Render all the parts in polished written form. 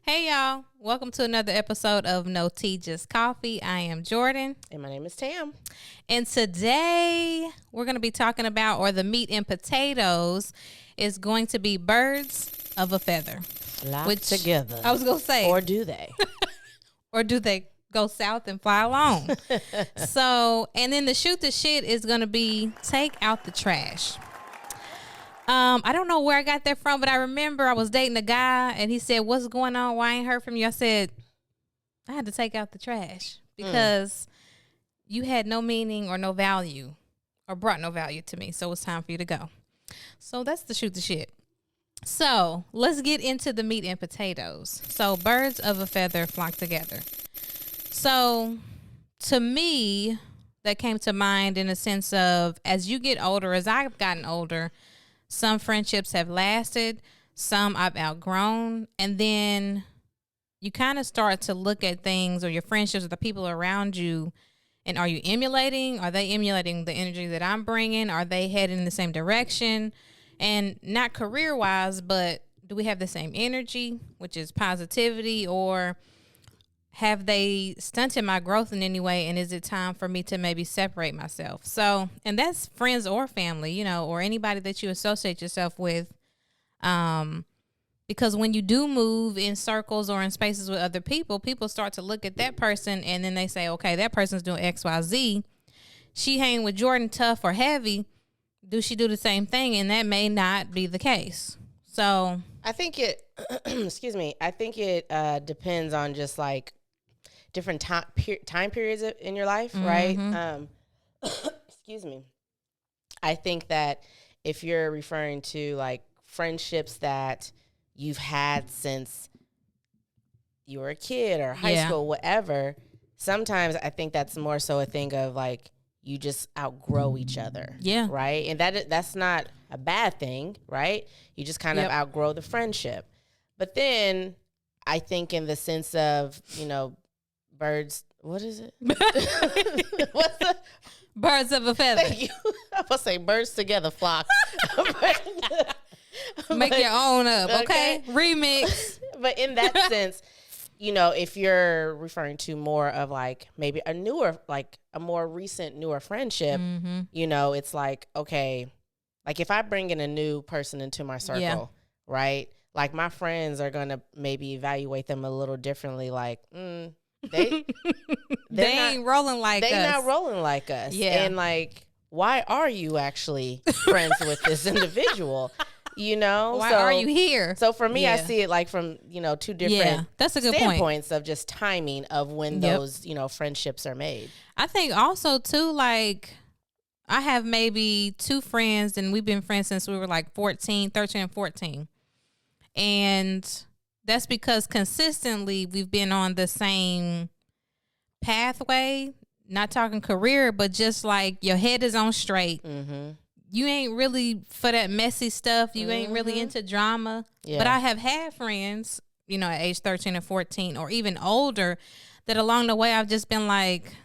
Hey y'all, welcome to another episode of No Tea Just Coffee. I am Jordan. And my name is Tam. And today we're going to be talking about, or the meat and potatoes is going to be birds of a feather. Flock together. I was going to say. Or do they? Or do they go south and fly alone? So, and then the shoot the shit is going to be take out the trash. I don't know where I got that from, but I remember I was dating a guy and he said, "What's going on? Why I ain't heard from you?" I said, "I had to take out the trash because you had no meaning or no value or brought no value to me. So it's time for you to go." So that's the shoot the shit. So let's get into the meat and potatoes. So birds of a feather flock together. So to me, that came to mind in a sense of, as you get older, as I've gotten older, some friendships have lasted, some I've outgrown, and then you kind of start to look at things or your friendships or the people around you, and are you emulating? Are they emulating the energy that I'm bringing? Are they heading in the same direction? And not career-wise, but do we have the same energy, which is positivity, or have they stunted my growth in any way, and is it time for me to maybe separate myself? So, and that's friends or family, you know, or anybody that you associate yourself with. Because when you do move in circles or in spaces with other people, people start to look at that person and then they say, okay, that person's doing X, Y, Z. She hang with Jordan tough or heavy. Do she do the same thing? And that may not be the case. So I think it, excuse me, I think it depends on just like different time periods in your life, right? Excuse me. I think that if you're referring to like friendships that you've had since you were a kid or high school, whatever, sometimes I think that's more so a thing of like you just outgrow each other. Yeah. Right? And that's not a bad thing, right? You just kind of outgrow the friendship. But then I think in the sense of, you know, birds, what is it? What's the birds of a feather? Thank you. I was say birds together flock. Make your own up, okay? Remix. But in that sense, you know, if you're referring to more of like maybe a newer, like a more recent, newer friendship, you know, it's like, okay, like if I bring in a new person into my circle, right? Like my friends are going to maybe evaluate them a little differently. Like, they ain't rolling like us. They not rolling like us. Yeah. And like, why are you actually friends with this individual? You know, why are you here? So for me, I see it like from, you know, two different that's a good standpoints of just timing of when those, you know, friendships are made. I think also too, like I have maybe two friends and we've been friends since we were like 13 and 14. And that's because consistently we've been on the same pathway, not talking career, but just like your head is on straight. You ain't really for that messy stuff. You ain't really into drama. Yeah. But I have had friends, you know, at age 13 and 14 or even older that along the way I've just been like,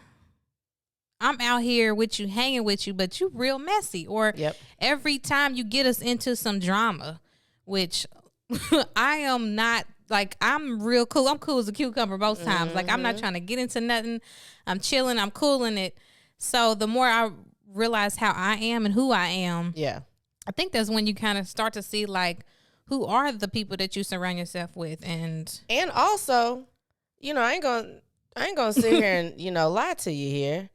I'm out here with you, hanging with you, but you real messy. Or every time you get us into some drama, which I am not, like, I'm real cool. I'm cool as a cucumber most times. Like, I'm not trying to get into nothing. I'm chilling. I'm cooling it. So the more I realize how I am and who I am, I think that's when you kind of start to see like who are the people that you surround yourself with, and also, you know, I ain't gonna sit here and, you know, lie to you here.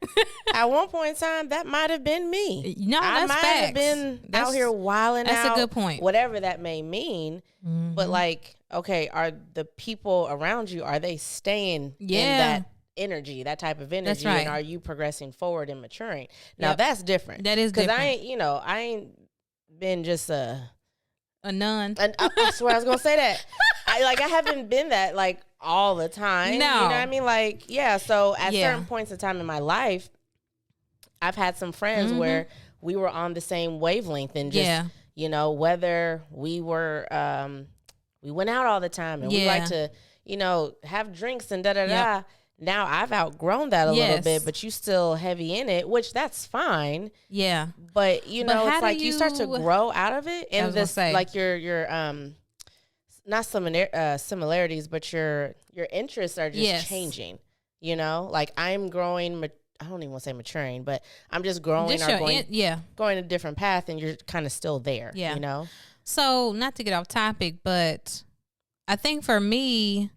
At one point in time, that might have been me. No, I that's might have been out here wilding out. That's a good point. Whatever that may mean, but like, okay, are the people around you, are they staying in that energy, that type of energy? That's right. And are you progressing forward and maturing? Now that's different. That is different. Because I ain't been just a nun. I swear I was gonna say that. I haven't been that like all the time. No. You know what I mean? Like, so at certain points in time in my life, I've had some friends where we were on the same wavelength and just, you know, whether we were, we went out all the time and we like to, you know, have drinks and da-da-da. Now I've outgrown that a little bit, but you still heavy in it, which that's fine. Yeah. But you know, it's like you start to grow out of it, and this like your not similarities, but your interests are just changing. You know, like I'm growing. I don't even want to say maturing, but I'm just growing going a different path, and you're kind of still there. Yeah. You know. So not to get off topic, but I think for me,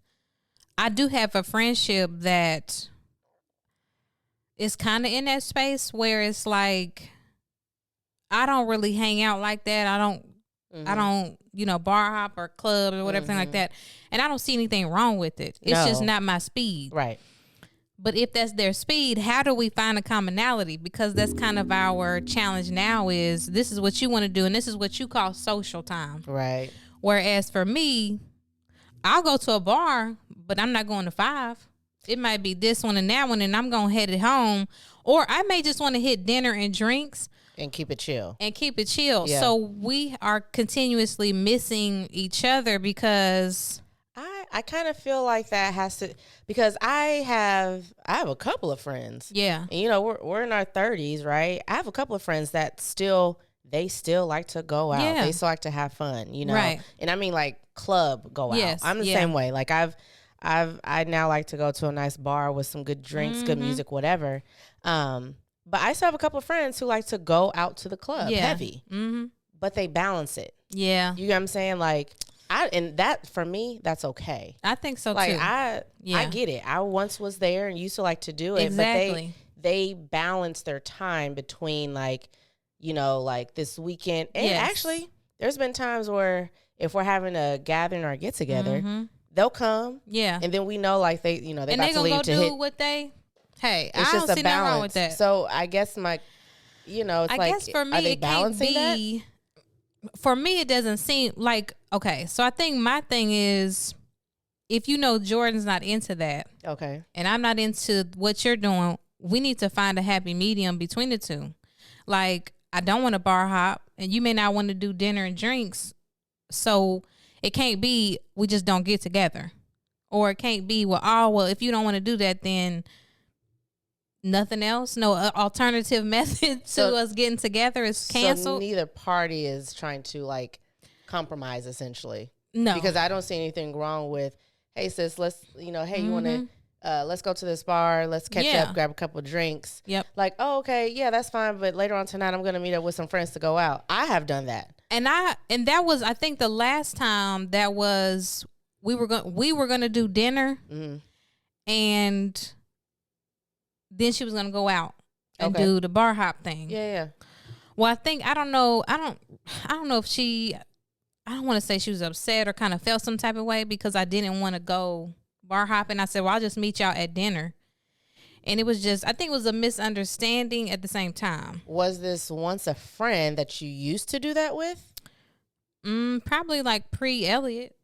I do have a friendship that is kind of in that space where it's like I don't really hang out like that. I don't, bar hop or club or whatever thing like that. And I don't see anything wrong with it. It's just not my speed. Right. But if that's their speed, how do we find a commonality? Because that's kind of our challenge now is this is what you want to do and this is what you call social time. Right. Whereas for me, I'll go to a bar, but I'm not going to 5. It might be this one and that one, and I'm going to head it home. Or I may just want to hit dinner and drinks. And keep it chill. Yeah. So we are continuously missing each other because... I kind of feel like that has to, because I have a couple of friends. Yeah. And, we're in our 30s, right? I have a couple of friends that still like to go out. Yeah. They still like to have fun, Right. And I mean like club go out. Yes. I'm the same way. Like I now like to go to a nice bar with some good drinks, good music, whatever. But I still have a couple of friends who like to go out to the club heavy, but they balance it. Yeah. You know what I'm saying? Like, and that for me, that's okay. I think so like, too. I get it. I once was there and used to like to do it. Exactly. But they balance their time between like this weekend. And actually, there's been times where if we're having a gathering or a get together, they'll come. Yeah. And then we know like they about to leave to hit. And they gonna go do what they. Hey, it's I just don't see nothing wrong with balance. that. So I guess it's I guess for me, are they it balancing can't be. For me, it doesn't seem like okay. So I think my thing is, if Jordan's not into that, okay, and I'm not into what you're doing, we need to find a happy medium between the two. Like I don't want to bar hop, and you may not want to do dinner and drinks, so it can't be we just don't get together, or it can't be well if you don't want to do that, then. Nothing else? No alternative method to us getting together is canceled? So neither party is trying to like compromise essentially. No. Because I don't see anything wrong with, hey sis, let's, you want to, let's go to this bar. Let's catch up, grab a couple of drinks. Yep. Like, oh, okay. Yeah, that's fine. But later on tonight, I'm going to meet up with some friends to go out. I have done that. And that was, I think the last time that was, we were going to do dinner and then she was gonna go out and do the bar hop thing. Yeah. Well, I don't know if she. I don't want to say she was upset or kind of felt some type of way because I didn't want to go bar hopping. I said, well, I'll just meet y'all at dinner, and it was just. I think it was a misunderstanding at the same time. Was this once a friend that you used to do that with? Probably like pre-Elliot.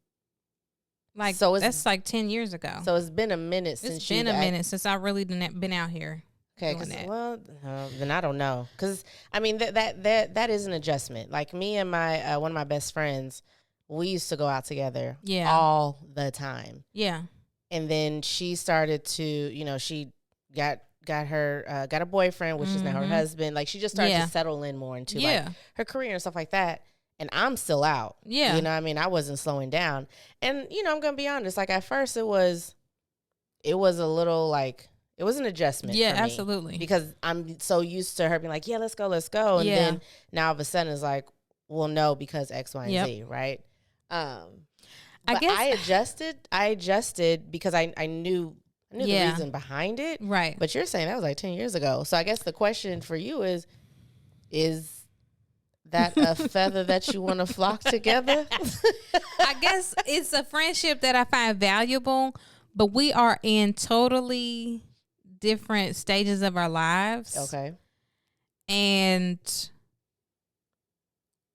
Like so that's like 10 years ago. So it's been a minute since it's been a minute since I really been out here. Okay, then I don't know, because I mean that is an adjustment. Like me and my one of my best friends, we used to go out together all the time. Yeah, and then she started to she got a boyfriend, which is now her husband. Like she just started to settle in more into like her career and stuff like that. And I'm still out. Yeah. You know what I mean? I wasn't slowing down. And, I'm going to be honest. Like, at first, it was a little, like, it was an adjustment for me. Yeah, absolutely. Because I'm so used to her being like, yeah, let's go. And then now all of a sudden it's like, well, no, because X, Y, and Z, right? I guess I adjusted because I knew the reason behind it. Right. But you're saying that was like 10 years ago. So I guess the question for you is that a feather that you want to flock together? I guess it's a friendship that I find valuable, but we are in totally different stages of our lives. Okay. And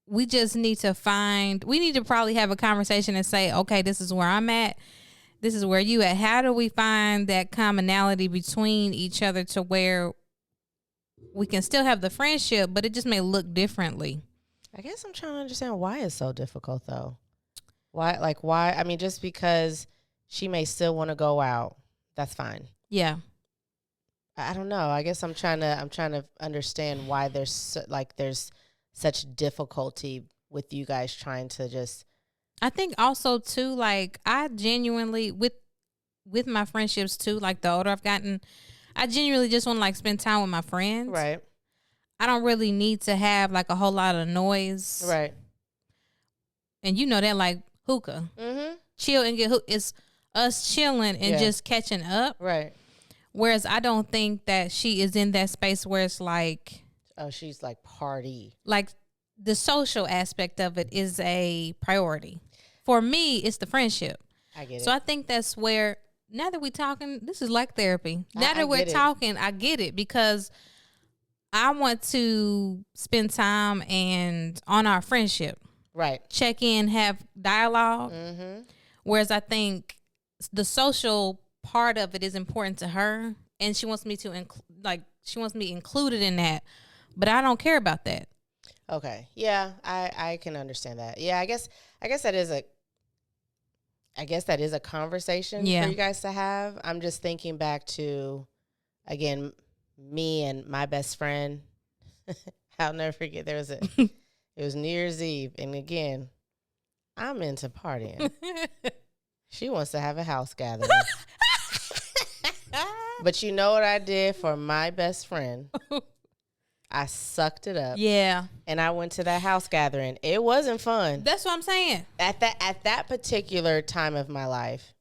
we just need to probably have a conversation and say, okay, this is where I'm at. This is where you at. How do we find that commonality between each other to where we can still have the friendship, but it just may look differently? I guess I'm trying to understand why it's so difficult, though. Why? I mean, just because she may still want to go out, that's fine. Yeah. I don't know. I guess I'm trying to understand why there's such difficulty with you guys trying to just. I think also too, like I genuinely with my friendships too, like the older I've gotten, I genuinely just want to like spend time with my friends. Right. I don't really need to have like a whole lot of noise. Right. And you know that like hookah. Mm-hmm. Chill and get hookah. It's us chilling and just catching up. Right. Whereas I don't think that she is in that space where it's like, oh, she's like party. Like the social aspect of it is a priority. For me, it's the friendship. I get it. So I think that's where, now that we're talking, this is like therapy. Now that we're talking, I get it, because I want to spend time and on our friendship. Right. Check in, have dialogue. Mm-hmm. Whereas I think the social part of it is important to her, and she wants me to she wants me included in that, but I don't care about that. Okay. Yeah, I can understand that. Yeah, I guess that is a conversation for you guys to have. I'm just thinking back to, again, me and my best friend. I'll never forget. It was New Year's Eve, and again, I'm into partying. She wants to have a house gathering. But you know what I did for my best friend? I sucked it up. Yeah. And I went to that house gathering. It wasn't fun. That's what I'm saying. At that particular time of my life,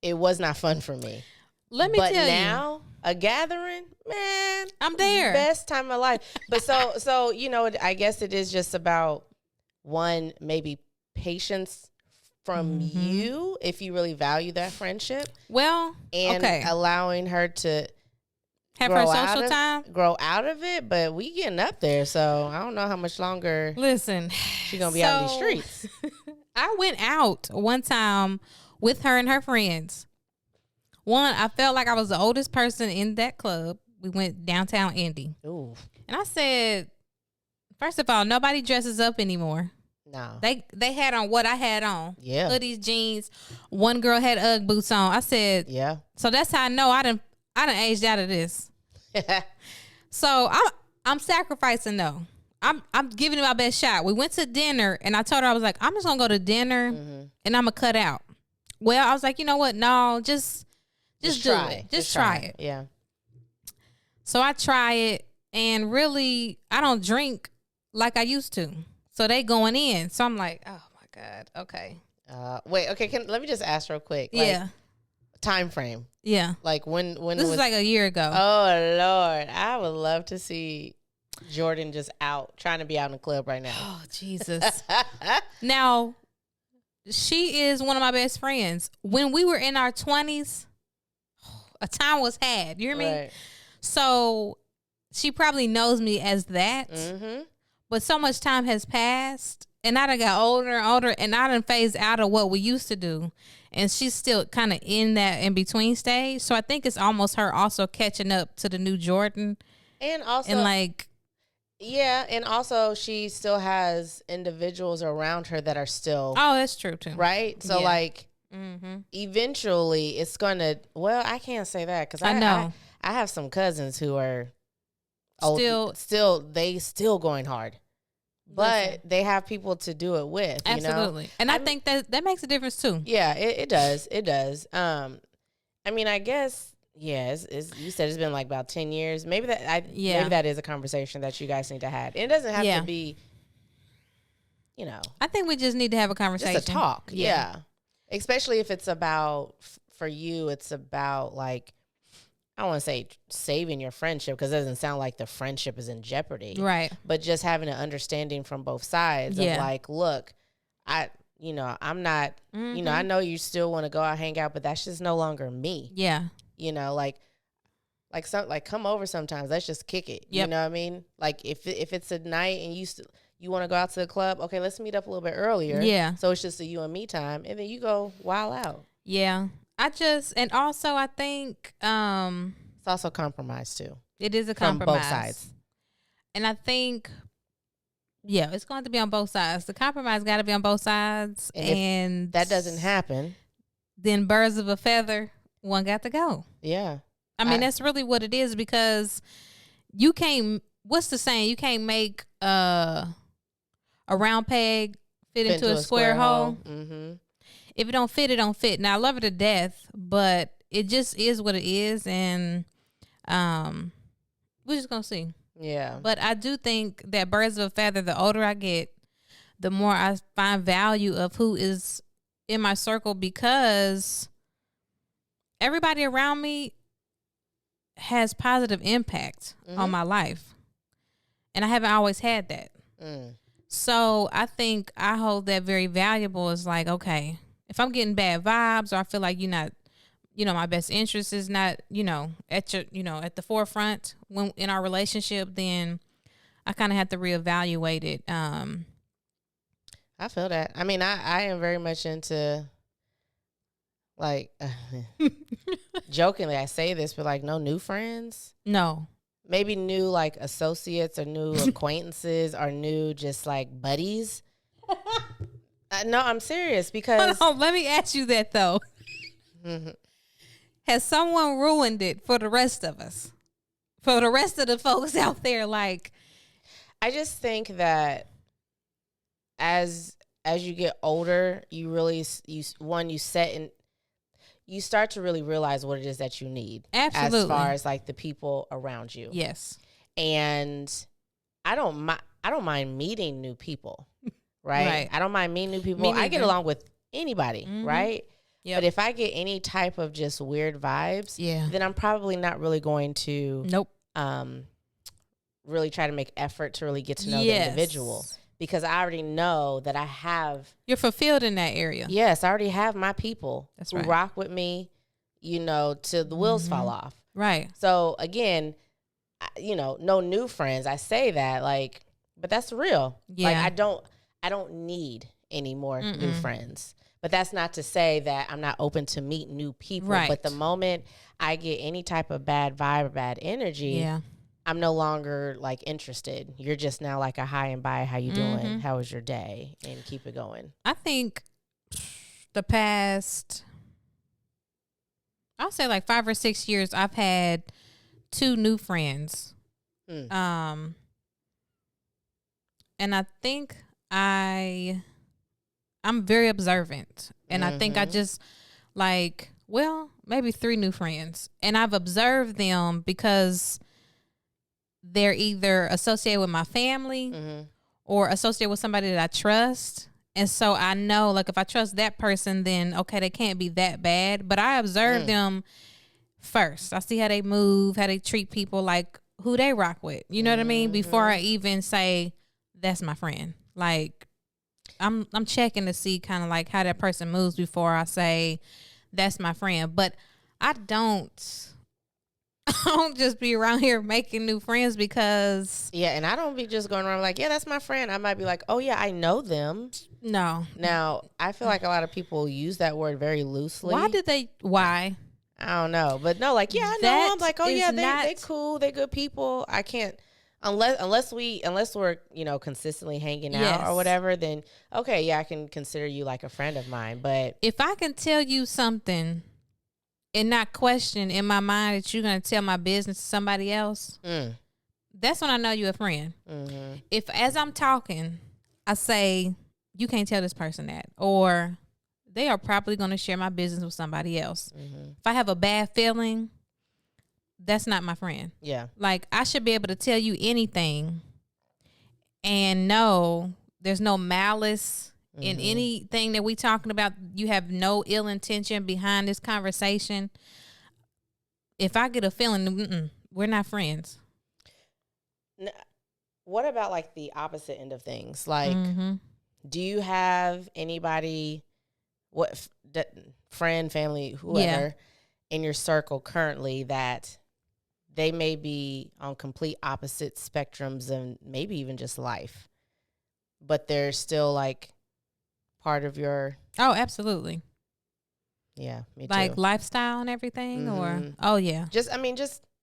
it was not fun for me. Let me tell you. But now, a gathering, man, I'm there. Best time of my life. But so you know, I guess it is just about, one, maybe patience from you, if you really value that friendship. Well, and allowing her to have her social time, grow out of it. But we getting up there, so I don't know how much longer. Listen, she's gonna be out in these streets. I went out one time with her and her friends. One, I felt like I was the oldest person in that club. We went downtown Indy. Ooh. And I said, first of all, nobody dresses up anymore. No. They had on what I had on. Yeah. Hoodies, jeans. One girl had Ugg boots on. I said, yeah. So that's how I know I done aged out of this. So I'm sacrificing though. I'm giving it my best shot. We went to dinner and I told her, I was like, I'm just gonna go to dinner and I'm gonna cut out. Well, I was like, you know what? No, just do it. Just try it. Yeah. So I try it, and really I don't drink like I used to. So they going in. So I'm like, oh my God. Okay. Wait, okay, let me just ask real quick. Yeah. Time frame. Yeah. Like when this was like a year ago. Oh Lord. I would love to see Jordan just out, trying to be out in the club right now. Oh, Jesus. Now, she is one of my best friends. When we were in our 20s, a time was had. You hear me? Right. So she probably knows me as that. Mm-hmm. But so much time has passed, and I done got older and older, and I done phased out of what we used to do. And she's still kind of in that in-between stage. So I think it's almost her also catching up to the new Jordan. And also... And like... Yeah, and also she still has individuals around her that are still... Oh, that's true, too. Right? So, like, eventually it's going to... Well, I can't say that, because I know. I have some cousins who are... Still going hard. But they have people to do it with. Absolutely. You know? And I think that makes a difference too. Yeah, it does. It does. I mean, I guess, yeah, you said it's been like about 10 years. Maybe that is a conversation that you guys need to have. It doesn't have to be, I think we just need to have a conversation. Just a talk. Yeah. Especially if it's about, for you, it's about like, I don't want to say saving your friendship, because it doesn't sound like the friendship is in jeopardy. Right. But just having an understanding from both sides of like, look, I'm not, I know you still want to go out, hang out, but that's just no longer me. Yeah. Like come over sometimes. Let's just kick it. Yep. You know what I mean? Like if it's a night and you want to go out to the club, okay, let's meet up a little bit earlier. Yeah. So it's just a you and me time, and then you go wild out. Yeah. And also I think it's also compromise too. It is a compromise. From both sides. And I think, it's going to be on both sides. The compromise got to be on both sides. And if that doesn't happen, then birds of a feather, one got to go. Yeah. I mean, that's really what it is, because you can't, what's the saying? You can't make a round peg fit into a square hole. Mm-hmm. If it don't fit, it don't fit. Now I love her to death, but it just is what it is, and we're just gonna see. Yeah. But I do think that birds of a feather, the older I get, the more I find value of who is in my circle, because everybody around me has positive impact on my life. And I haven't always had that. So I think I hold that very valuable. Is like, okay, if I'm getting bad vibes, or I feel like you're not, my best interest is not, at your, at the forefront when in our relationship, then I kind of have to reevaluate it. I feel that. I mean, I am very much into, like, jokingly I say this, but like, no new friends. No. Maybe new, like, associates or new acquaintances or new just, like, buddies. No, I'm serious, because... Hold on, let me ask you that, though. Has someone ruined it for the rest of us? For the rest of the folks out there? Like, I just think that as you get older, you really, you set and you start to really realize what it is that you need. Absolutely. As far as like the people around you. Yes. And I don't mind meeting new people, right? I don't mind meeting new people. I get along with anybody, right? Yep. But if I get any type of just weird vibes, then I'm probably not really going to really try to make effort to really get to know the individual. Because I already know that I have... You're fulfilled in that area. Yes, I already have my people who right. rock with me, till the wheels fall off. Right. So, again, no new friends. I say that, like, but that's real. Yeah. Like, I don't need any more new friends. But that's not to say that I'm not open to meet new people. Right. But the moment I get any type of bad vibe or bad energy... I'm no longer like interested. You're just now like a hi and bye. How you doing? How was your day? And keep it going. I think the past, I'll say like 5 or 6 years, I've had 2 new friends. And I think I'm very observant. And I think I just like, maybe 3 new friends. And I've observed them because they're either associated with my family or associated with somebody that I trust. And so I know, like, if I trust that person, then, okay, they can't be that bad. But I observe them first. I see how they move, how they treat people, like, who they rock with. You know what I mean? Before I even say, that's my friend. Like, I'm checking to see kind of, like, how that person moves before I say, that's my friend. But I don't just be around here making new friends because... Yeah, and I don't be just going around like, that's my friend. I might be like, oh, yeah, I know them. No. Now, I feel like a lot of people use that word very loosely. Why? I don't know. But no, like, I know them. Like, oh, yeah, they cool. They good people. I can't... Unless we're, consistently hanging out or whatever, then, okay, yeah, I can consider you like a friend of mine. But... If I can tell you something... and not question in my mind that you're going to tell my business to somebody else, that's when I know you're a friend. If as I'm talking, I say, you can't tell this person that, or they are probably going to share my business with somebody else. If I have a bad feeling, that's not my friend. Yeah. Like, I should be able to tell you anything and know there's no malice in anything that we talking about. You have no ill intention behind this conversation. If I get a feeling, we're not friends. What about like the opposite end of things? Like, do you have anybody, friend, family, whoever, in your circle currently that they may be on complete opposite spectrums and maybe even just life, but they're still like part of your... Oh, absolutely. Yeah, me too. Like lifestyle and everything, or just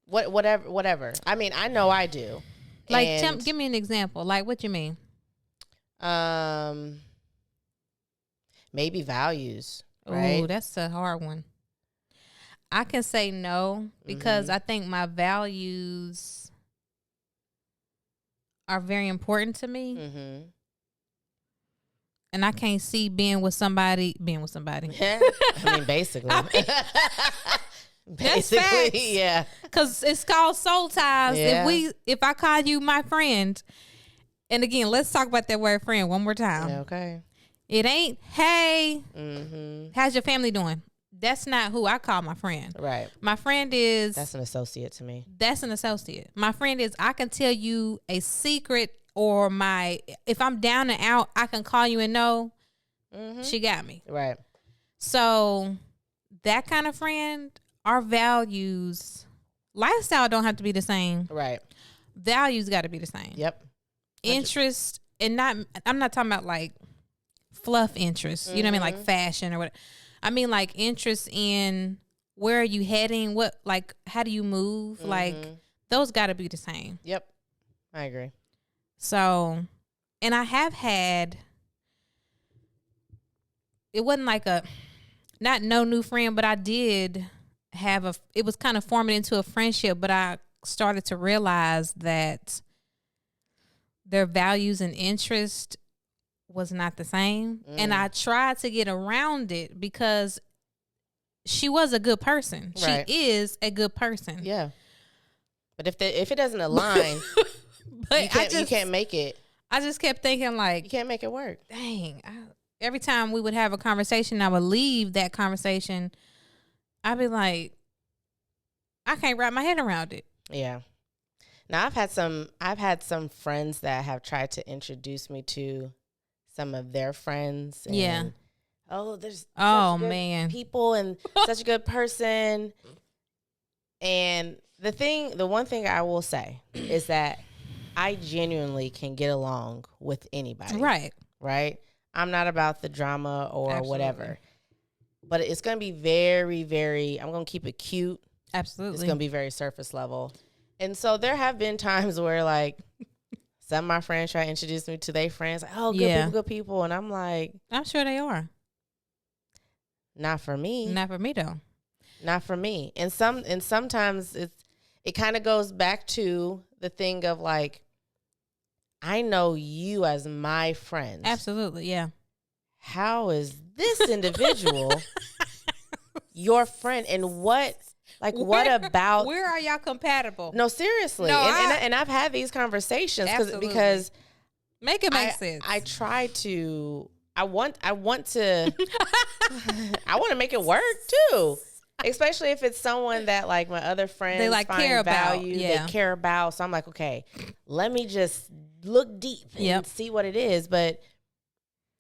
whatever. I mean, I know I do. Like, give me an example. Like, what you mean? Maybe values. Right? Oh, that's a hard one. I can say no because I think my values are very important to me. and I can't see being with somebody. I mean, basically. Basically, yeah. Because it's called soul ties. Yeah. If I call you my friend, and again, let's talk about that word friend one more time. Okay. It ain't, hey, how's your family doing? That's not who I call my friend. Right. My friend is... That's an associate to me. That's an associate. My friend is, I can tell you a secret, or if I'm down and out, I can call you and know she got me. Right. So that kind of friend, our values, lifestyle don't have to be the same. Right. Values got to be the same. Yep. Interest, and I'm not talking about like fluff interest. You know what I mean? Like fashion or whatever. I mean, like interest in where are you heading? How do you move? Like those got to be the same. Yep. I agree. So, and I have had, it wasn't like not no new friend, but I did have it was kind of forming into a friendship, but I started to realize that their values and interest was not the same. And I tried to get around it because she was a good person. Right. She is a good person. Yeah. But if it doesn't align, but you can't make it. I just kept thinking like, you can't make it work. Dang. Every time we would have a conversation, I would leave that conversation. I'd be like, I can't wrap my head around it. Yeah. Now I've had some friends that have tried to introduce me to some of their friends. And, yeah. Oh, there's man, people and such a good person. And the one thing I will say is that I genuinely can get along with anybody. Right. Right. I'm not about the drama or Absolutely. whatever, but it's going to be very, very, I'm going to keep it cute. Absolutely. It's going to be very surface level. And so there have been times where like some of my friends try to introduce me to their friends. Like, oh, good people. And I'm like, I'm sure they are. Not for me. Not for me though. Not for me. And sometimes it kind of goes back to the thing of like, I know you as my friend. Absolutely, yeah. How is this individual your friend? And what about? Where are y'all compatible? No, seriously. No, and I've had these conversations because make it make sense. I try to. I want to. I want to make it work too. Especially if it's someone that like my other friends they like find care value, about. Yeah. They care about. So I'm like, okay, let me just look deep and see what it is. But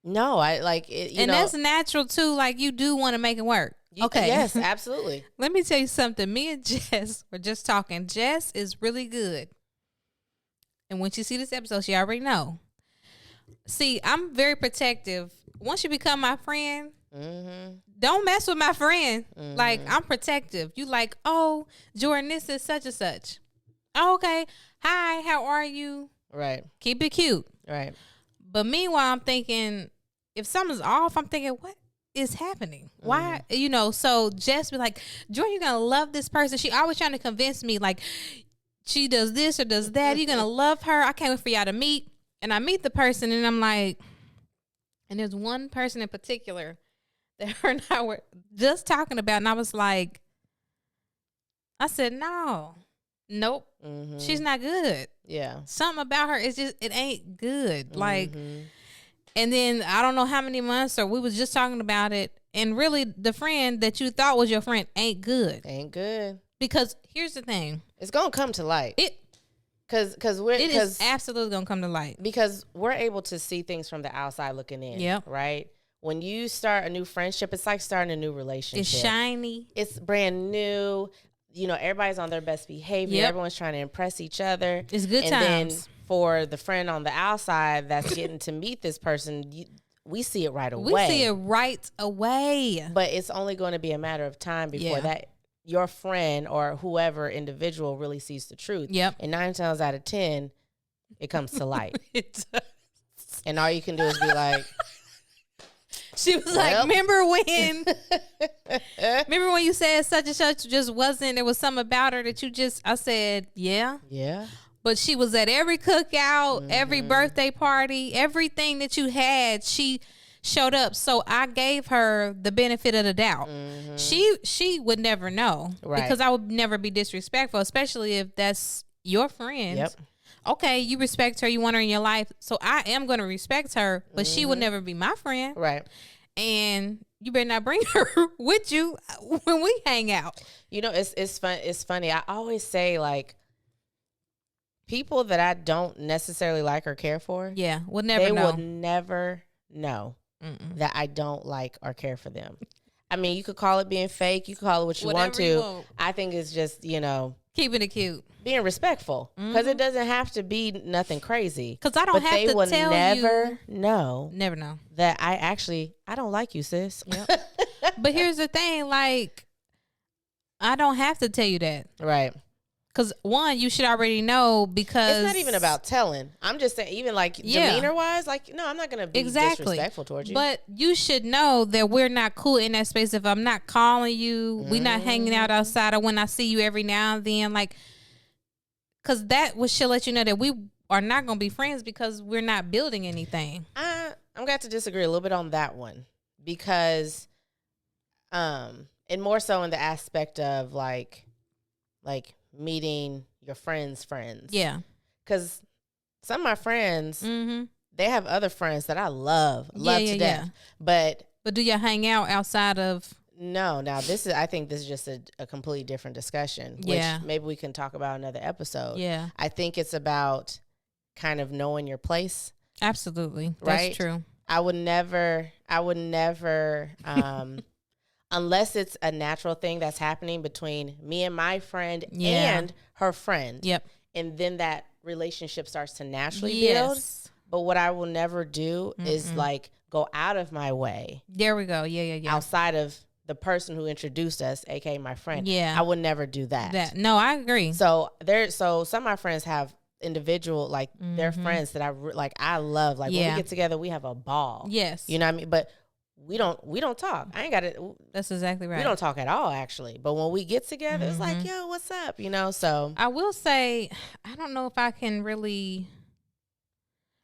no, I like it. And that's natural too. Like you do want to make it work. Okay. Yes, absolutely. Let me tell you something. Me and Jess were just talking. Jess is really good. And when she see this episode, she already know. See, I'm very protective. Once you become my friend, don't mess with my friend. Like, I'm protective. You like, oh, Jordan, this is such and such. Oh, okay. Hi, how are you? Right. Keep it cute. Right. But meanwhile, I'm thinking, if something's off, I'm thinking, what is happening? Why? So Jess be like, Jordan, you're going to love this person. She always trying to convince me, like, she does this or does that. You're going to love her. I can't wait for y'all to meet. And I meet the person, and I'm like, and there's one person in particular that her and I were just talking about, and I was like, I said, nope, she's not good. Yeah. Something about her is just, it ain't good. Like, and then I don't know how many months, or we was just talking about it, and really the friend that you thought was your friend ain't good. Ain't good. Because here's the thing. It's going to come to light. It is absolutely gonna come to light because we're able to see things from the outside looking in. Yep. Right. When you start a new friendship, it's like starting a new relationship. It's shiny. It's brand new. Everybody's on their best behavior. Yep. Everyone's trying to impress each other. It's good times. And then for the friend on the outside that's getting to meet this person, we see it right away. We see it right away. But it's only going to be a matter of time before that. Your friend or whoever individual really sees the truth. Yep. And 9 times out of 10, it comes to light. It does. And all you can do is be like, she was like, remember when you said such and such just wasn't, there was something about her that I said, yeah. Yeah. But she was at every cookout, every birthday party, everything that you had. She showed up. So I gave her the benefit of the doubt. She would never know, because I would never be disrespectful, especially if that's your friend. Yep. Okay, you respect her, you want her in your life, so I am going to respect her, but she would never be my friend. Right. And you better not bring her with you when we hang out. You know, it's fun. It's funny. I always say, like, people that I don't necessarily like or care for, would never they know. will never know that I don't like or care for them. I mean, you could call it being fake. You could call it what you want to. I think it's just, keeping it cute, being respectful, because it doesn't have to be nothing crazy. Because I don't have to tell you. Never know that I don't like you, sis. Yep. But here's the thing, like, I don't have to tell you that, right? Because one, you should already know, because it's not even about telling. I'm just saying, even like demeanor wise, like, no, I'm not gonna be disrespectful towards you. But you should know that we're not cool in that space. If I'm not calling you, we not hanging out outside, or when I see you every now and then, like, because that should let you know that we are not gonna be friends, because we're not building anything. I'm going to disagree a little bit on that one, because, and more so in the aspect of like meeting your friends' friends. Yeah. Because some of my friends, they have other friends that I love to death. But do y'all hang out outside of? No. Now, I think this is just a completely different discussion, which maybe we can talk about another episode. Yeah. I think it's about kind of knowing your place. Absolutely. Right? That's true. I would never, unless it's a natural thing that's happening between me and my friend and her friend. Yep. And then that relationship starts to naturally build. But what I will never do is like go out of my way. There we go. Yeah. Outside of the person who introduced us, aka my friend. Yeah. I would never do that. No, I agree. So some of my friends have individual, like, they're friends that I love. Like, when we get together, we have a ball. Yes. You know what I mean? But we don't talk. I ain't got it. That's exactly right. We don't talk at all, actually. But when we get together, it's like, yo, what's up? So I will say, I don't know if I can really.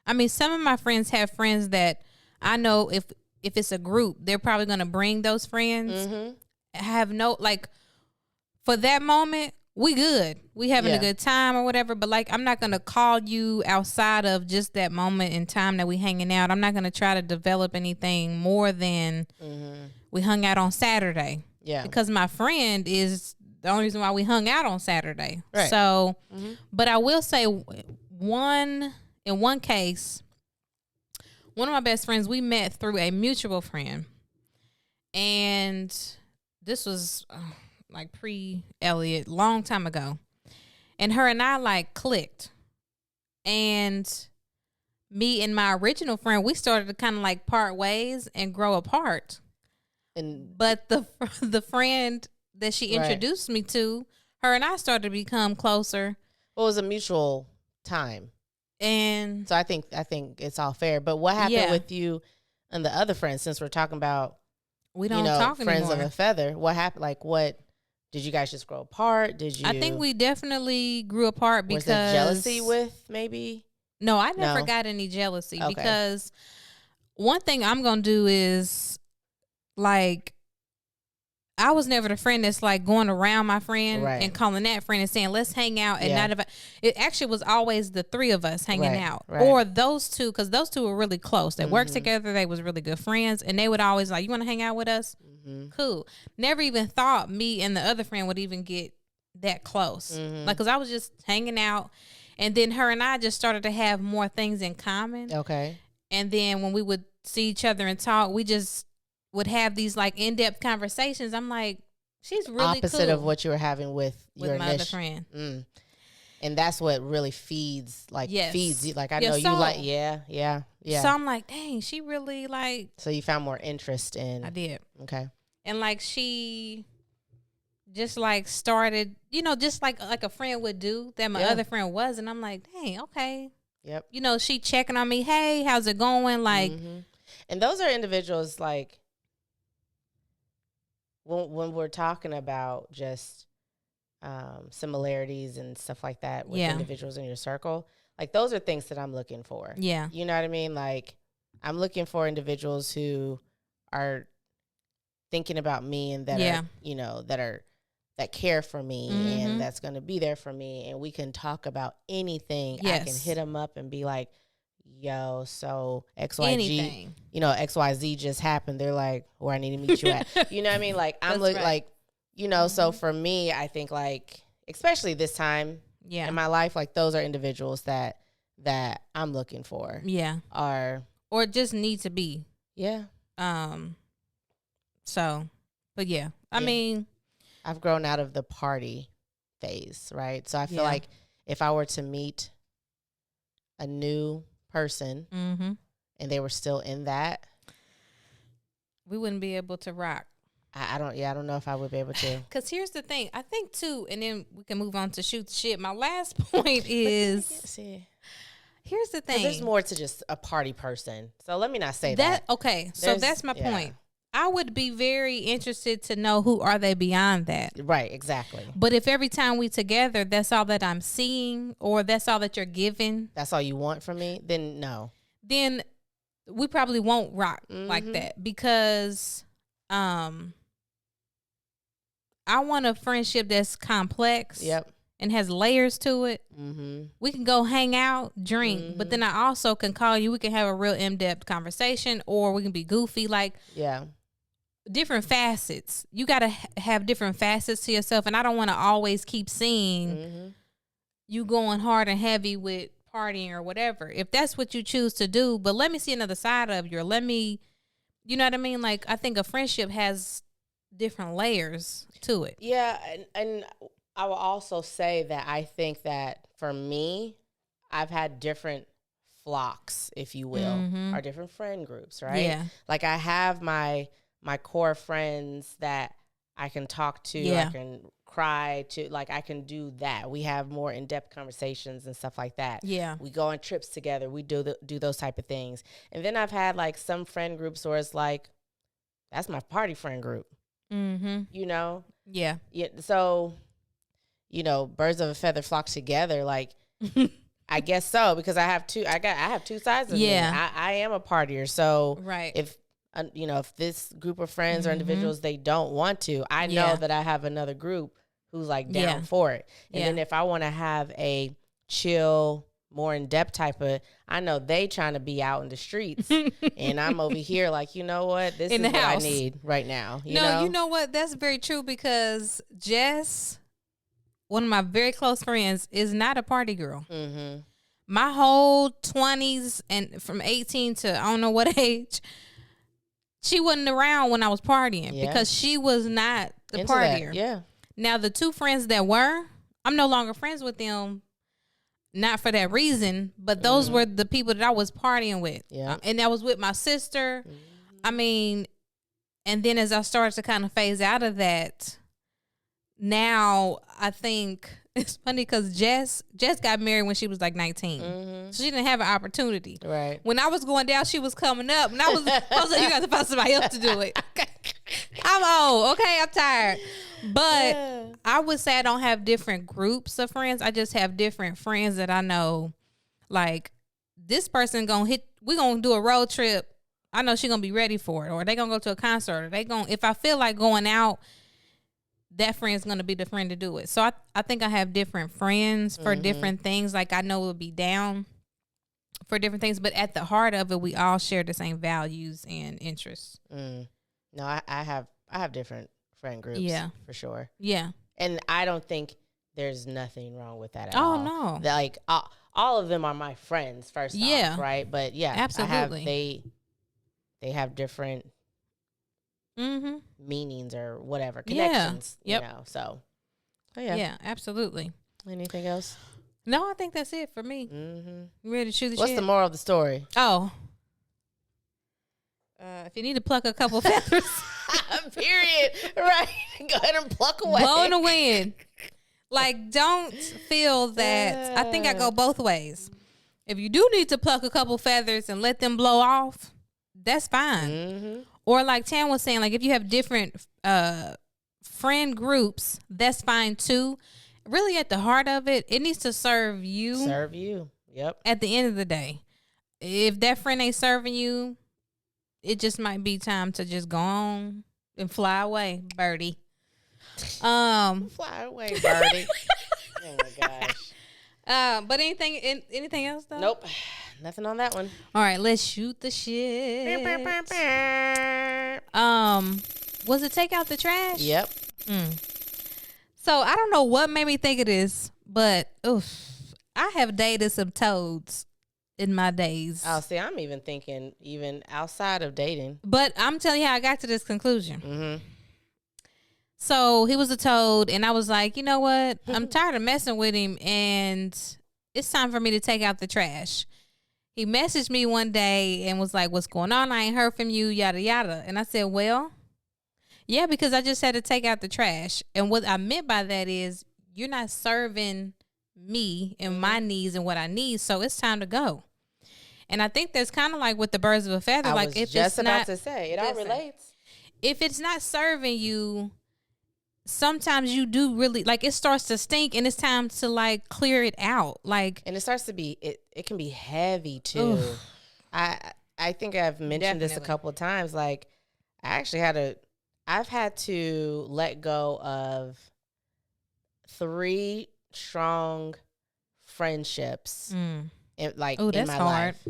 I mean, some of my friends have friends that I know if it's a group, they're probably going to bring those friends. Have no, like, for that moment, we good. We having a good time or whatever. But, like, I'm not going to call you outside of just that moment in time that we hanging out. I'm not going to try to develop anything more than we hung out on Saturday. Yeah. Because my friend is the only reason why we hung out on Saturday. Right. So, but I will say in one case, one of my best friends, we met through a mutual friend. And this was like pre-Elliot, long time ago. And her and I, like, clicked. And me and my original friend, we started to kind of, like, part ways and grow apart. But the friend that she introduced me to, her and I started to become closer. Well, it was a mutual time. And so I think it's all fair. But what happened with you and the other friends, since we're talking about, we don't talk friends anymore. of a feather? What happened? Like, what did you guys just grow apart? Did you? I think we definitely grew apart because was there jealousy with maybe? No, I never got any jealousy because one thing I'm gonna do is, like, I was never the friend that's like going around my friend and calling that friend and saying, let's hang out. And not about it. Actually was always the three of us hanging out or those two. Cause those two were really close. They worked together. They was really good friends. And they would always like, you want to hang out with us? Cool. Never even thought me and the other friend would even get that close. Like, cause I was just hanging out. And then her and I just started to have more things in common. Okay. And then when we would see each other and talk, we just would have these like in-depth conversations. I'm like, she's really opposite cool. of what you were having with your my other friend. And that's what really feeds you. Like, I know you like, yeah. So I'm like, dang, she really like. So you found more interest in. I did. Okay. And like she just like started, just like a friend would do that my other friend was. And I'm like, dang, okay. Yep. She checking on me. Hey, how's it going? Like. And those are individuals like, when we're talking about just similarities and stuff like that with individuals in your circle, like, those are things that I'm looking for. Yeah. You know what I mean? Like, I'm looking for individuals who are thinking about me and that are, you know, that care for me and that's going to be there for me. And we can talk about anything. Yes. I can hit them up and be like, yo, so XYG, anything. You know, XYZ just happened. They're like, where I need to meet you at. You know what I mean? Like, I'm like, you know, so for me, I think like, especially this time in my life, like those are individuals that I'm looking for. Yeah. Or just need to be. Yeah. So, but yeah, I mean, I've grown out of the party phase, right? So I feel like if I were to meet a new person and they were still in that, we wouldn't be able to rock. I don't know if I would be able to. Because here's the thing. I think, too, and then we can move on to shoot the shit. My last point is, here's the thing. There's more to just a party person. So let me not say that. Okay, so that's my point. I would be very interested to know who are they beyond that. Right, exactly. But if every time we together, that's all that I'm seeing or that's all that you're giving. That's all you want from me, then no. Then we probably won't rock like that because I want a friendship that's complex. Yep. And has layers to it. We can go hang out, drink, but then I also can call you. We can have a real in-depth conversation or we can be goofy. Like, different facets. You got to have different facets to yourself. And I don't want to always keep seeing you going hard and heavy with partying or whatever. If that's what you choose to do, but let me see another side of you. Or let me, you know what I mean? Like, I think a friendship has different layers to it. Yeah. And I will also say that I think that for me, I've had different flocks, if you will, or different friend groups, right? Yeah. Like I have my core friends that I can talk to, I can cry to, like I can do that. We have more in-depth conversations and stuff like that. Yeah. We go on trips together. We do those type of things. And then I've had like some friend groups where it's like, that's my party friend group. You know? Yeah. So, you know, birds of a feather flock together. Like, I guess so, because I have two sides of me. I am a partier. So if, you know, if this group of friends or individuals, they don't want to, I know that I have another group who's like down for it. And then if I want to have a chill, more in-depth type of, I know they trying to be out in the streets and I'm over here like, you know what, this is what I need right now. You know? You know what, that's very true, because Jess, one of my very close friends, is not a party girl. My whole 20s and from 18 to I don't know what age, she wasn't around when I was partying because she was not the partier. Yeah. Now, the two friends that were, I'm no longer friends with them, not for that reason, but those were the people that I was partying with. Yeah. And that was with my sister. I mean, and then as I started to kind of phase out of that, now I think it's funny because Jess got married when she was like 19. So she didn't have an opportunity. Right. When I was going down, she was coming up, and I was like, you got to find somebody else to do it. I'm old. Okay, I'm tired. But I would say I don't have different groups of friends. I just have different friends that I know, like, this person we're going to do a road trip. I know she's going to be ready for it. Or they going to go to a concert. Or if I feel like going out, that friend's going to be the friend to do it. So I think I have different friends for different things. Like, I know we'll be down for different things. But at the heart of it, we all share the same values and interests. No, I have different friend groups. Yeah. For sure. Yeah. And I don't think there's nothing wrong with that at all. Oh, no. Like, all of them are my friends, first off, right? But, yeah. Absolutely. They have different meanings or whatever, connections, you know, so. Oh, yeah. Yeah, absolutely. Anything else? No, I think that's it for me. You ready to shoot the shit? What's the moral of the story? Oh. If you need to pluck a couple feathers. Period. Right. Go ahead and pluck away. Blow in the wind. Like, don't feel that. I think I go both ways. If you do need to pluck a couple feathers and let them blow off, that's fine. Or like Tam was saying, like, if you have different friend groups, that's fine too. Really, at the heart of it, it needs to serve you. Serve you. Yep. At the end of the day. if that friend ain't serving you, it just might be time to just go on and fly away, birdie. Fly away, birdie. Oh my gosh. But anything else though? Nope. Nothing on that one. All right, let's shoot the shit. Was it take out the trash? Yep. So I don't know what made me think of this, but I have dated some toads in my days. Oh, see, I'm even thinking even outside of dating. But I'm telling you how I got to this conclusion. Mm-hmm. So he was a toad, and I was like, you know what? I'm tired of messing with him, and it's time for me to take out the trash. He messaged me one day and was like, what's going on? I ain't heard from you, yada, yada. And I said, well, yeah, because I just had to take out the trash. And what I meant by that is you're not serving me and my needs and what I need, so it's time to go. And I think that's kind of like with the birds of a feather. If it's just about not, to say, it all relates. If it's not serving you, sometimes you do really it starts to stink, and it's time to clear it out. And it starts to be it can be heavy too. Oof. I think I've mentioned this a couple of times. I've had to let go of 3 strong friendships in my hard. life.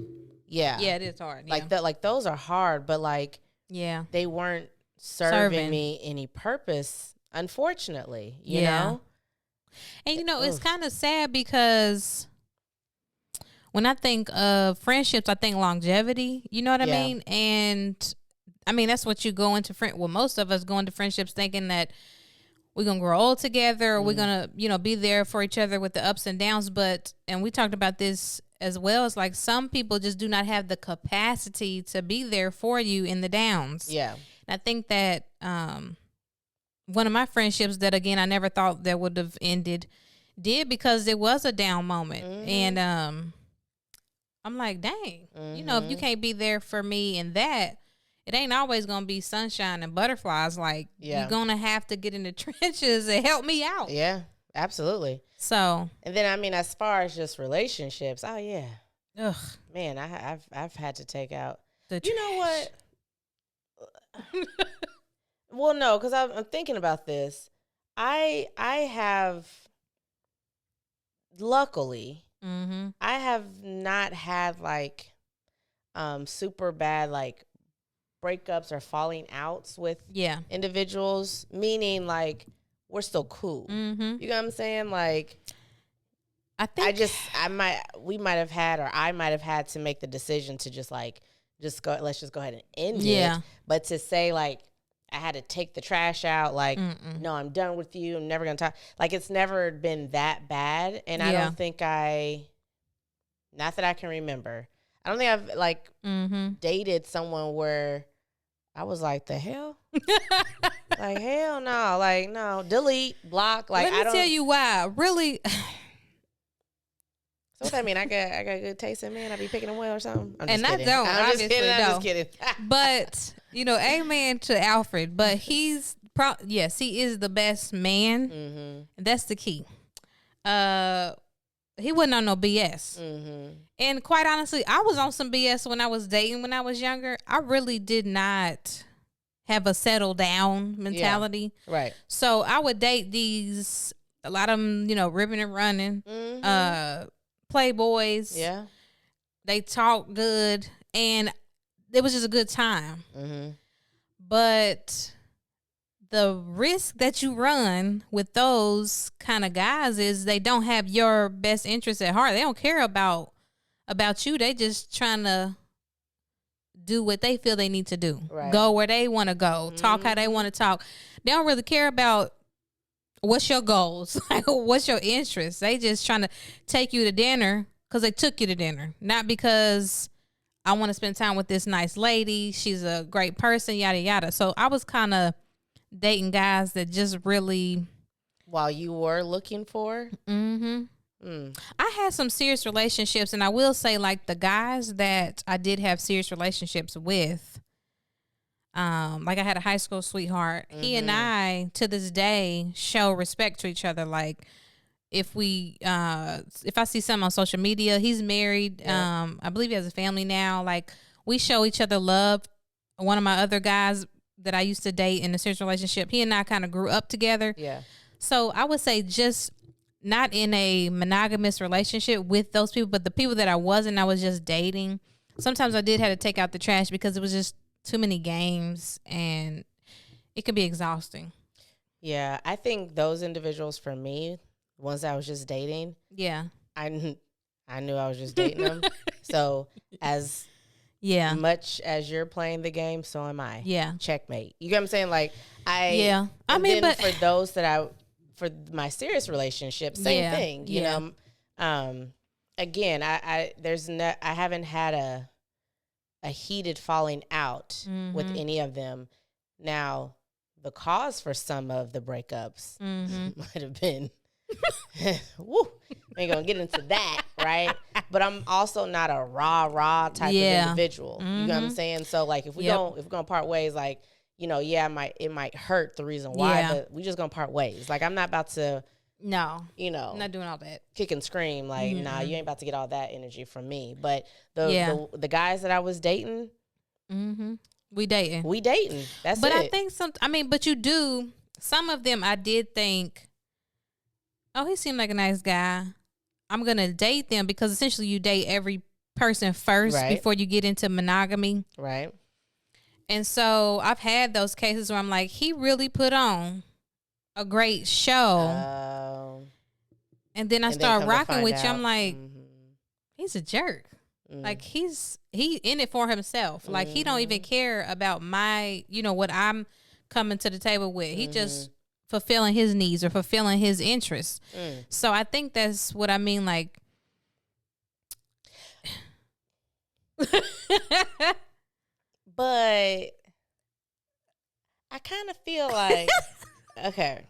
Yeah, it is hard. Yeah. Those are hard, but yeah, they weren't serving me any purpose. Unfortunately, you know? And it's kind of sad because when I think of friendships, I think longevity, you know what I mean? And I mean, that's what you go into most of us go into friendships thinking that we're going to grow old together, or we're going to, be there for each other with the ups and downs. And we talked about this as well. It's some people just do not have the capacity to be there for you in the downs. Yeah. And I think that, one of my friendships that, again, I never thought that would have ended did, because it was a down moment. And I'm like, dang, if you can't be there for me in that, it ain't always going to be sunshine and butterflies. You're going to have to get in the trenches and help me out. Yeah, absolutely. So. And then, I mean, as far as just relationships, oh, yeah. Ugh. Man, I've had to take out. The you know what? Well, no, because I'm thinking about this. I have, luckily, I have not had super bad breakups or falling outs with individuals. Meaning we're still cool. You know what I'm saying? I think we might have had, or I might have had to make the decision to just go. Let's just go ahead and end it. But to say I had to take the trash out. No, I'm done with you. I'm never going to talk. It's never been that bad. And I don't think not that I can remember. I don't think I've dated someone where I was like, the hell? Hell no. No, delete, block. Let me tell you why. Really. So what that mean? I got good taste in men. I be picking them well or something. I'm just kidding. But amen to Alfred. But he's yes, he is the best man. That's the key. He wasn't on no BS. And quite honestly, I was on some BS when I was dating when I was younger. I really did not have a settle down mentality. Yeah, right. So I would date a lot of them, ribbing and running. Playboys. Yeah. They talk good, and it was just a good time. But the risk that you run with those kind of guys is they don't have your best interest at heart. They don't care about you. They just trying to do what they feel they need to do. Right. Go where they want to go. Talk how they want to talk. They don't really care about what's your goals? What's your interest? They just trying to take you to dinner because they took you to dinner, not because I want to spend time with this nice lady. She's a great person, yada, yada. So I was kind of dating guys that just really. While you were looking for? I had some serious relationships, and I will say the guys that I did have serious relationships with, I had a high school sweetheart. He and I, to this day, show respect to each other. if I see something on social media, he's married. Yeah. I believe he has a family now. Like, we show each other love. One of my other guys that I used to date in a serious relationship, he and I kind of grew up together. Yeah. So I would say just not in a monogamous relationship with those people, but the people that I was just dating. Sometimes I did have to take out the trash because it was just too many games and it could be exhausting. Yeah, I think those individuals for me, ones I was just dating. Yeah. I knew I was just dating them. So as much as you're playing the game, so am I. Yeah. Checkmate. You get what I'm saying? Like I mean, but for those for my serious relationship, same thing. You know, again, I haven't had a heated falling out with any of them. Now, the cause for some of the breakups might have been, woo, we ain't gonna get into that, right? But I'm also not a rah type of individual. You know what I'm saying? So like, if we're gonna part ways, like, you know, it might hurt the reason why, but we just gonna part ways. Like, I'm not about to. No, you know, I'm not doing all that. Kick and scream, like, nah, you ain't about to get all that energy from me. But the guys that I was dating, we dating. That's but it. I think but you do. Some of them I did think, oh, he seemed like a nice guy. I'm gonna date them, because essentially you date every person first before you get into monogamy, right? And so I've had those cases where I'm like, he really put on a great show, and then I start rocking with you. I'm like, he's a jerk. Like, he in it for himself. Like, he don't even care about my, you know, what I'm coming to the table with. He just fulfilling his needs or fulfilling his interests. So I think that's what I mean. Like, but I kind of feel like, okay,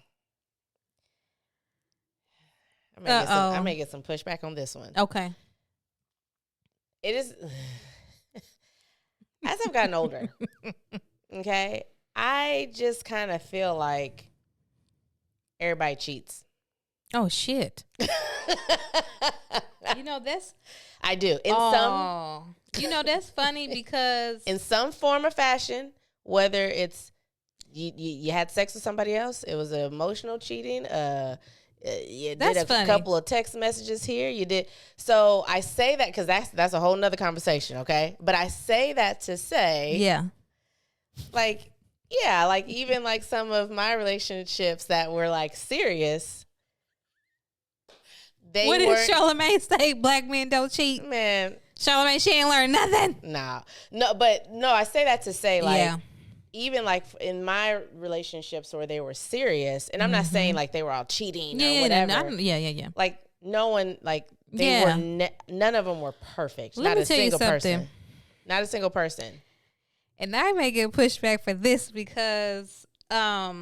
I may get some pushback on this one. Okay. It is, as I've gotten older, okay, I just kind of feel like everybody cheats. Oh, shit. You know, that's... I do. You know, that's funny because... in some form or fashion, whether it's you had sex with somebody else, it was emotional cheating, you did a couple of text messages here. You did. So I say that because that's a whole nother conversation, okay? But I say that to say, like, like even like some of my relationships that were like serious. What did Charlamagne say? Black men don't cheat. Man, Charlamagne, she ain't learned nothing. No. I say that to say, like, even like in my relationships where they were serious, and I'm not saying like they were all cheating or whatever. Like, no one, like, they were none of them were perfect. Let me tell you something. Not a single person. And I may get pushback for this because, call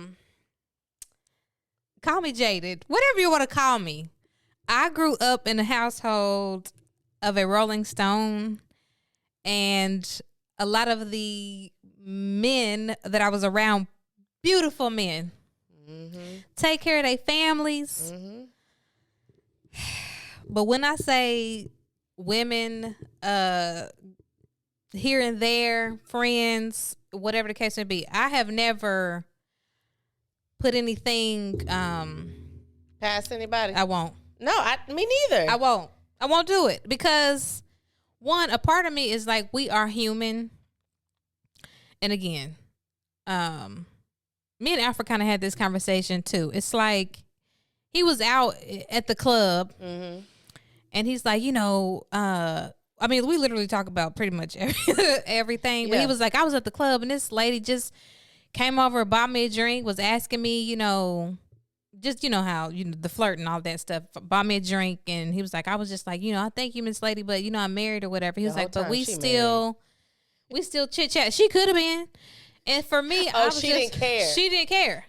me jaded, whatever you want to call me. I grew up in a household of a Rolling Stone, and a lot of the men that I was around, beautiful men, take care of their families. But when I say women, here and there, friends, whatever the case may be, I have never put anything past anybody. I won't. No, me neither. I won't do it because, one, a part of me is like, we are human. And again, me and Alfred kind of had this conversation too. It's like, he was out at the club and he's like, you know, I mean, we literally talk about pretty much everything. But he was like, I was at the club and this lady just came over, bought me a drink, was asking me, you know, just, you know, how, you know, the flirt and all that stuff, bought me a drink. And he was like, I was just like, you know, I thank you, Miss Lady, but, you know, I'm married or whatever. He was like, but we still chit chat. She could have been. And for me, she didn't care. She didn't care.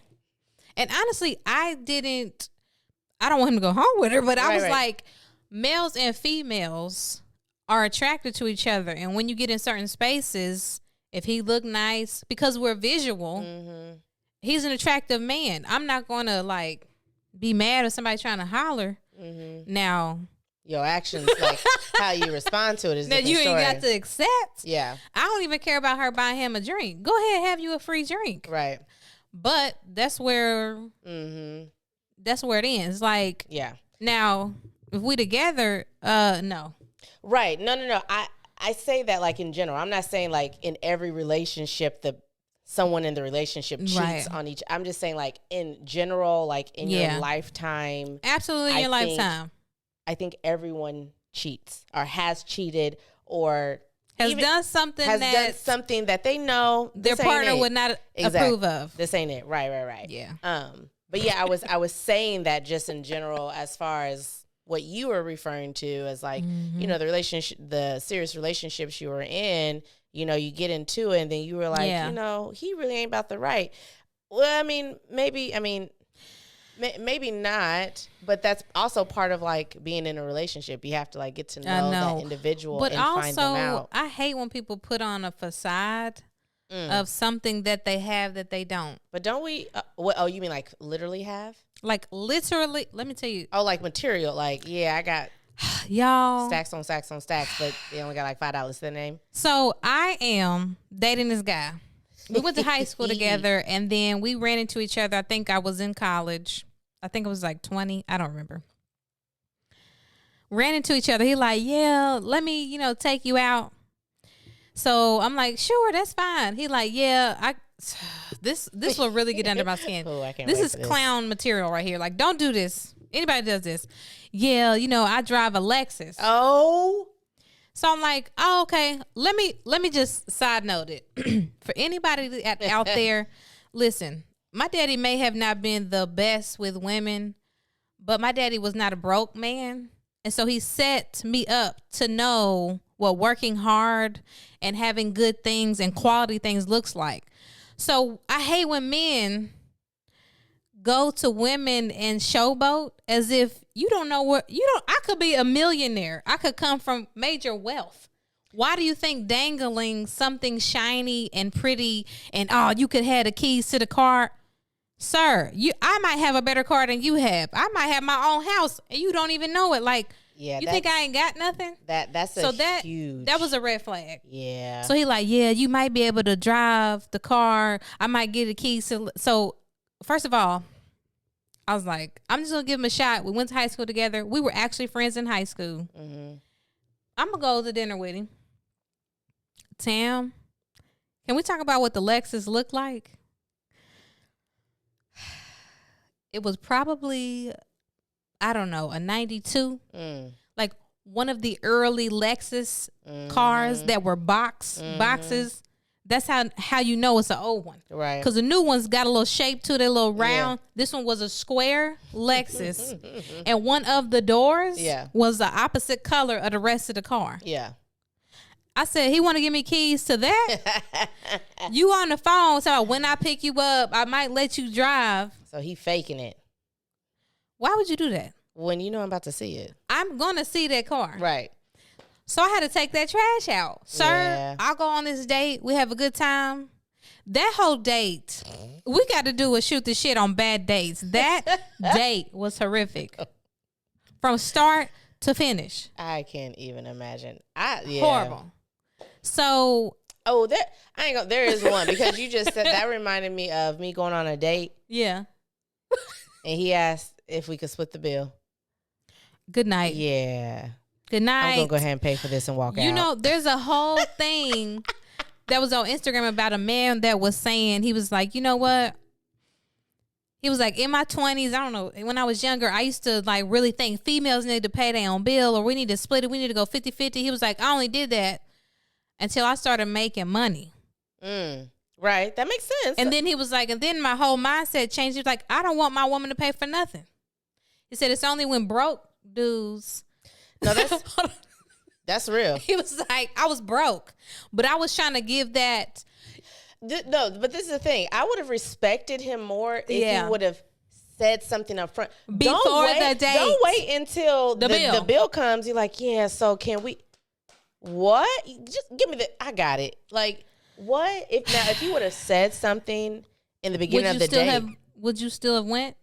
And honestly, I don't want him to go home with her, but I was like, males and females are attracted to each other. And when you get in certain spaces, if he look nice, because we're visual, he's an attractive man. I'm not going to, like, be mad if somebody trying to holler. Now, your actions, like how you respond to it, is that you ain't got to accept. Yeah, I don't even care about her buying him a drink. Go ahead, have you a free drink. Right. But that's where that's where it ends. Like, yeah. Now, if we together, no. Right. No. I say that like in general. I'm not saying like in every relationship someone in the relationship cheats on each. I'm just saying like in general, like in your lifetime. Absolutely, in your lifetime. I think everyone cheats or has cheated or has done something that they know their partner would not approve of. This ain't it. Right. Yeah. But yeah, I was saying that just in general as far as what you were referring to as like, the serious relationships you were in, you get into it and then you were like, he really ain't about the right. Well, maybe not, but that's also part of like being in a relationship. You have to like get to know that individual and find them out. I hate when people put on a facade of something that they have that they don't. But don't we? You mean like literally have? Like literally, let me tell you. Oh, like material. Like, yeah, I got y'all stacks on stacks on stacks, but they only got like $5 to their name. So I am dating this guy. We went to high school together, and then we ran into each other. I think I was in college. I think it was like 20. I don't remember. Ran into each other. He like, yeah, let me, take you out. So I'm like, sure, that's fine. He like, yeah, this will really get under my skin. This is clown material right here. Like, don't do this. Anybody does this. Yeah, I drive a Lexus. Oh. So I'm like, oh, okay. Let me just side note it. For anybody out there, listen, my daddy may have not been the best with women, but my daddy was not a broke man. And so he set me up to know what working hard and having good things and quality things looks like. So I hate when men go to women and showboat as if you don't know what I could be a millionaire. I could come from major wealth. Why do you think dangling something shiny and pretty and you could have the keys to the car? Sir, I might have a better car than you have. I might have my own house and you don't even know it. Like, you think I ain't got nothing? That's huge. That was a red flag. Yeah. So he like, yeah, you might be able to drive the car. I might get the keys to. So first of all, I was like, I'm just gonna give him a shot. We went to high school together. We were actually friends in high school. I'm gonna go to dinner with him. Tam, can we talk about what the Lexus looked like? It was probably, I don't know, a 92. Like one of the early Lexus cars that were boxes. That's how you know it's an old one. Right. Because the new one's got a little shape to it, a little round. Yeah. This one was a square Lexus. And one of the doors was the opposite color of the rest of the car. Yeah. I said, he want to give me keys to that? You on the phone, so when I pick you up, I might let you drive. So he faking it. Why would you do that? When you know I'm about to see it. I'm going to see that car. Right. So I had to take that trash out. Sir, I'll go on this date. We have a good time. That whole date, we got to do a shoot the shit on bad dates. That date was horrific. From start to finish. I can't even imagine. Horrible. So there is one because you just said that reminded me of me going on a date. Yeah. And he asked if we could split the bill. Good night. Yeah. Good night. I'm going to go ahead and pay for this and walk out. There's a whole thing that was on Instagram about a man that was saying, he was like, you know what? He was like, in my 20s, I don't know, when I was younger, I used to like really think females need to pay their own bill or we need to split it. We need to go 50-50. He was like, I only did that until I started making money. Right. That makes sense. And then he was like, and then my whole mindset changed. He was like, I don't want my woman to pay for nothing. He said, it's only when broke dudes. No, that's real. He was like, I was broke, but I was trying to give that. No, but this is the thing. I would have respected him more if he would have said something up front. Before the date. Don't wait until the bill comes. You're like, yeah, so can we? What? Just give me I got it. Like, what? If he would have said something in the beginning of the day. Would you still have went?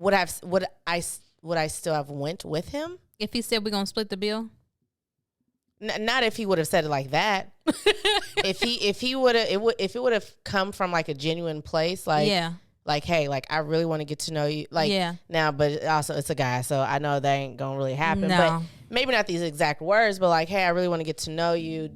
would I still have went with him? If he said we're gonna split the bill? Not if he would have said it like that. if he would have, if it would have come from like a genuine place, like like, hey, like I really want to get to know you, like now, but also it's a guy, so I know that ain't gonna really happen. No. But maybe not these exact words, but like, hey, I really want to get to know you,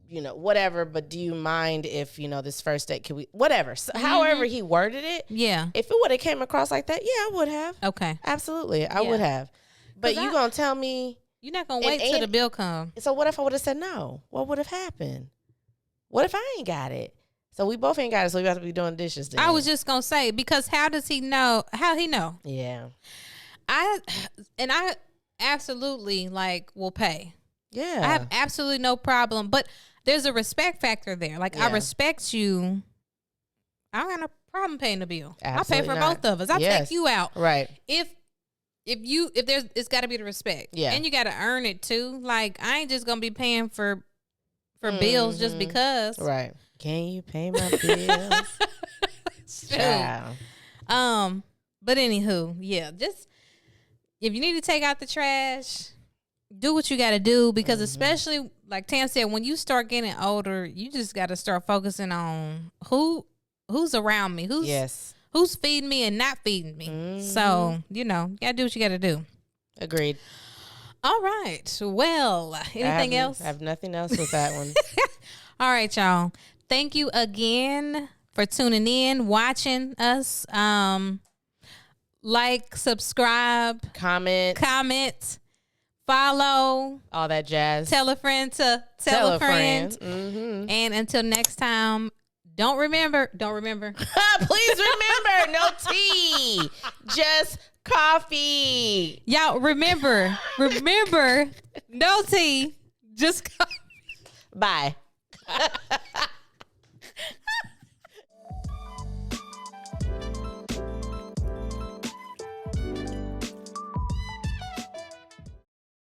you know, whatever. But do you mind if, you know, this first date, can we, whatever, so, however he worded it, if it would have came across like that, I would have. Okay, absolutely, I would have. But you gonna tell me? You're not going to wait till the bill come. So what if I would have said no? What would have happened? What if I ain't got it? So we both ain't got it, so we have to be doing dishes then. I was just going to say, because how does he know? How he know? Yeah. I absolutely, like, will pay. Yeah. I have absolutely no problem. But there's a respect factor there. Like, I respect you. I don't have no problem paying the bill. Absolutely I'll pay for both of us. I'll take you out. Right. If there's, it's got to be the respect. Yeah. And you got to earn it too. Like, I ain't just gonna be paying for bills just because. Right. Can you pay my bills? Child. But anywho, just if you need to take out the trash, do what you got to do, because especially like Tam said, when you start getting older, you just got to start focusing on who's around me, who's feeding me and not feeding me. So, you know, you got to do what you got to do. Agreed. All right. Well, anything else? I have nothing else with that one. All right, y'all. Thank you again for tuning in, watching us. Like, subscribe, comment, follow, all that jazz. Tell a friend to tell a friend. And until next time, don't remember. Please remember, no tea, just coffee. Y'all remember, no tea, just coffee. Bye.